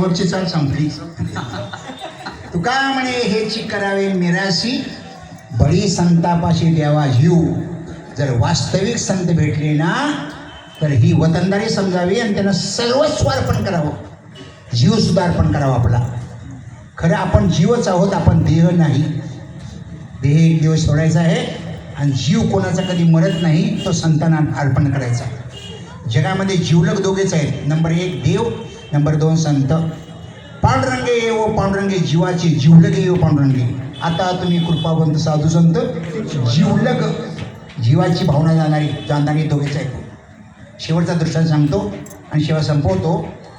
शेवटची चाल संपली. तुका म्हणे हेची करावे मिरासी, बळी संतापाशी द्यावा जीव. जर वास्तविक संत भेटले ना तर ही वतनदारी समजावी आणि त्यांना सर्वस्व अर्पण करावं, जीव सुद्धा अर्पण करावा आपला. खरं आपण जीवच आहोत, आपण देह नाही. देह एक दिवस सोडायचा आहे आणि जीव कोणाचा कधी मरत नाही, तो संतांना अर्पण करायचा. जगामध्ये जीवलग दोघेच आहेत, नंबर 1 देव, नंबर 2 संत. पांडुरंगे येवो पांडुरंगे जीवाची, जीवलगे येवो पांडुरंगे. आता तुम्ही कृपावंत साधू संत जीवलग, जीवाची भावना जाणणारी दोघेच आहेत. शेवटचा दृष्टांत सांगतो आणि शेवट संपवतो.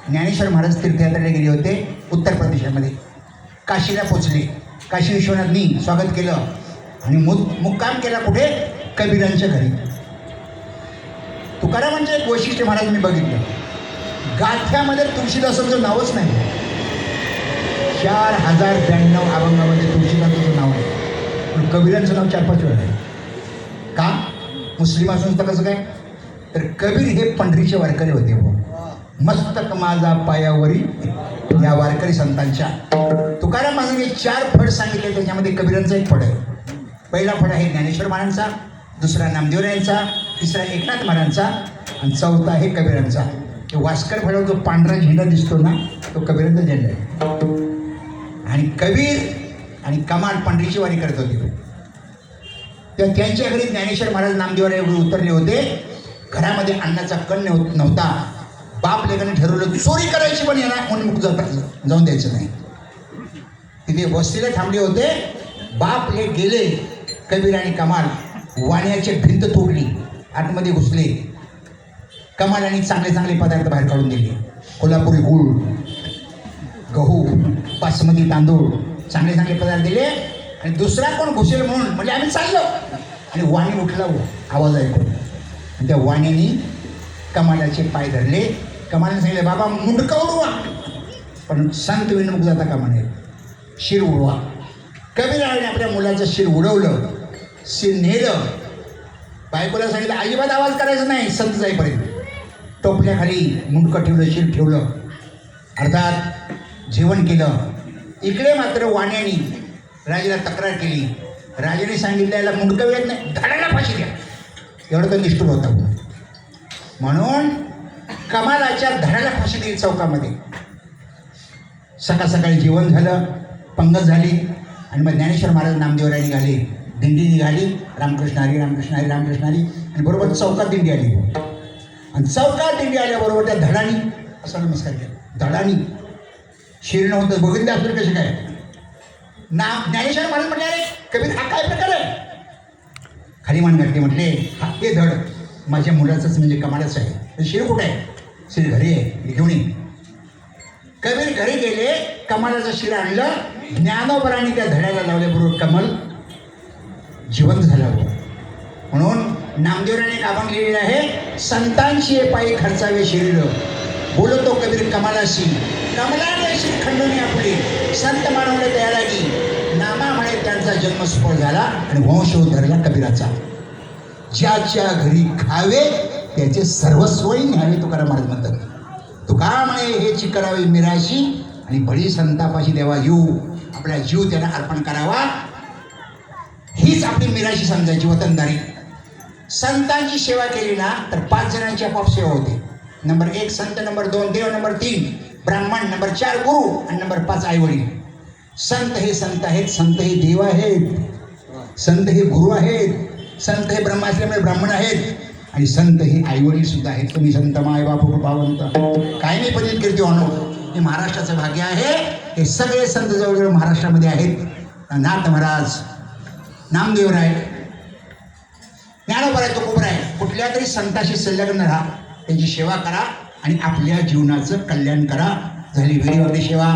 ज्ञानेश्वर महाराज तीर्थयात्रेला गेले होते उत्तर प्रदेशामध्ये. काशीला पोचले. काशी विश्वनाथनी स्वागत केलं आणि मुक्काम केला कुठे? कबीरांच्या घरी. तुकारामांचे एक वैशिष्ट्य महाराज मी बघितलं, गाथ्यामध्ये तुळशीदासांचं नावच नाही. 4092 अभंगामध्ये तुळशीदासांचं नाव आहे, पण कबीरांचं नाव 4-5 वेळा आहे. का? मुस्लिम असून तर कसं काय? तर कबीर हे पंढरीचे वारकरी होते. मस्तक माझा पायावरी या वारकरी संतांच्या. तुकाराम महाराजांनी 4 फड सांगितले, त्याच्यामध्ये कबीरांचा एक फड आहे. पहिला फड आहे ज्ञानेश्वर महाराजांचा, दुसरा नामदेवरायांचा, तिसरा एकनाथ महाराजांचा आणि चौथा आहे कबीरांचा. तो वास्कर फळावर जो पांढरा झेंडा दिसतो ना, तो कबीरांचा झेंडा आहे. आणि कबीर आणि कमाल पंढरीची वारी करत होते. तेव्हा त्यांच्या घरी ज्ञानेश्वर महाराज नामदेवराय उतरले होते. घरामध्ये अन्नाचा कण नव्हता. बाप लेकाने ठरवलं चोरी करायची, पण यांना उन्मुख जाऊन द्यायचं नाही. तिथे वस्तीला थांबले होते. बाप ले गेले. कबीर आणि कमाल वाण्याची भिंत तोडली, आतमध्ये घुसले. कमालांनी चांगले चांगले पदार्थ बाहेर काढून दिले. कोल्हापुरी गूळ, गहू, बासमती तांदूळ, चांगले चांगले पदार्थ दिले. आणि दुसरा कोण घुसेल म्हणून म्हणजे आम्ही चाललो. आणि वाणी उठला आवाज ऐकून, आणि त्या वाण्यानी कमालाचे पाय धरले. कमालाने सांगितले, बाबा मुंडका उडवा, पण संत विनमुख जाता कामा नये, शिर उडवा. कबीराने आपल्या मुलाचं शिर उडवलं, शिर नेलं. बायकोला सांगितलं अजिबात आवाज करायचा नाही संत जाईपर्यंत. टोपल्याखाली मुंडकं ठेवलं, शिर ठेवलं. अर्थात जेवण केलं. इकडे मात्र वाण्यानी राजाला तक्रार केली. राजाने सांगितलं याला मुंडकं वेळत नाही, धडाला फाशी द्या. एवढं तर निष्ठुर होता. म्हणून कमालाच्या धडाला फाशी दिली चौकामध्ये. सकाळ सकाळी जेवण झालं, पंगत झाली आणि मग ज्ञानेश्वर महाराज नामदेवराय निघाले. दिंडी निघाली, रामकृष्ण हरी रामकृष्ण हरी रामकृष्ण हरी, आणि बरोबर चौकात दिंडी आली. आणि चौकात दिंडी आल्याबरोबर त्या धडानी असा नमस्कार केला. धडानी शिर नव्हतं, बघितलं असेल कसे काय. ज्ञानेश्वर महाराज म्हटले, अरे कबीर हा काय प्रकार आहे? खाली मान घातली. म्हटले हा हे धड माझ्या मुलाचंच म्हणजे कमालच आहे. शिर कुठं आहे? शिर घरी आहे, घेऊन ये. कबीर घरी गेले, कमालाचं शिर आणलं. ज्ञानोबरांनी त्या धड्याला लावल्याबरोबर कमल जिवंत झालं. म्हणून नामदेवराने एक अभंग लिहिलेला आहे, संतांची पायी खर्चावे शरीर, बोलतो कबीर कमालाशी, कमलाने शिर खंडोनी आपली, संत मानवले त्या लागी, नामा म्हणे त्यांचा जन्म सफळ झाला आणि वंश उद्धरला कबीराचा. ज्याच्या घरी खावे त्याचे सर्वस्वही न्यावे, तुकाराम महाराज म्हणतात. तुका म्हणे हेची करावी मिराशी आणि बळी संतापाशी द्यावा जीव. आपला जीव त्यांना अर्पण करावा, हीच आपली मिराशी समजायची, वतनदारी. संतांची सेवा केली ना तर 5 जणांची आपोआप सेवा होते. नंबर 1 संत, नंबर 2 देव, नंबर 3 ब्राह्मण, नंबर 4 गुरु आणि नंबर 5 आईवडील. संत हे संत आहेत, संत हे देव आहेत, संत हे गुरु आहेत, संत हे ब्रह्म असल्यामुळे ब्राह्मण आहेत, आणि संत हे आईवडील सुद्धा आहेत. तुम्ही संत माय बापू कृपावंत काय नाही पदित कीर्ती होणं, हे महाराष्ट्राचं भाग्य आहे. हे सगळे संत जवळजवळ महाराष्ट्रामध्ये आहेत. नाथ महाराज, नामदेवराय, ज्ञानोबराय, तुकोबराय, कुठल्या तरी संताशी संलग्न राहा, त्यांची सेवा करा आणि आपल्या जीवनाचं कल्याण करा. झाली वेळेवरती सेवा.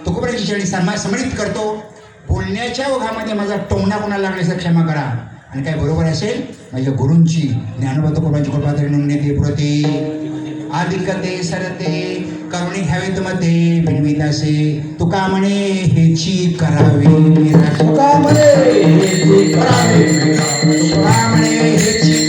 तुकोबरायची चरणी समर्पित करतो. बोलण्याच्या ओघामध्ये माझा टोमणा कोणाला लागण्याचं क्षमा करा. आणि काय बरोबर असेल माझ्या गुरूंची ज्ञानोबा तुकोबांची कृपा तरी नोंदण्यात पुरते आदिकते सरते करुणी घ्यावेत मते भिनवितासे. तुका म्हणे हेची करावी, तुका म्हणे हेची करावी, तुका म्हणे हेची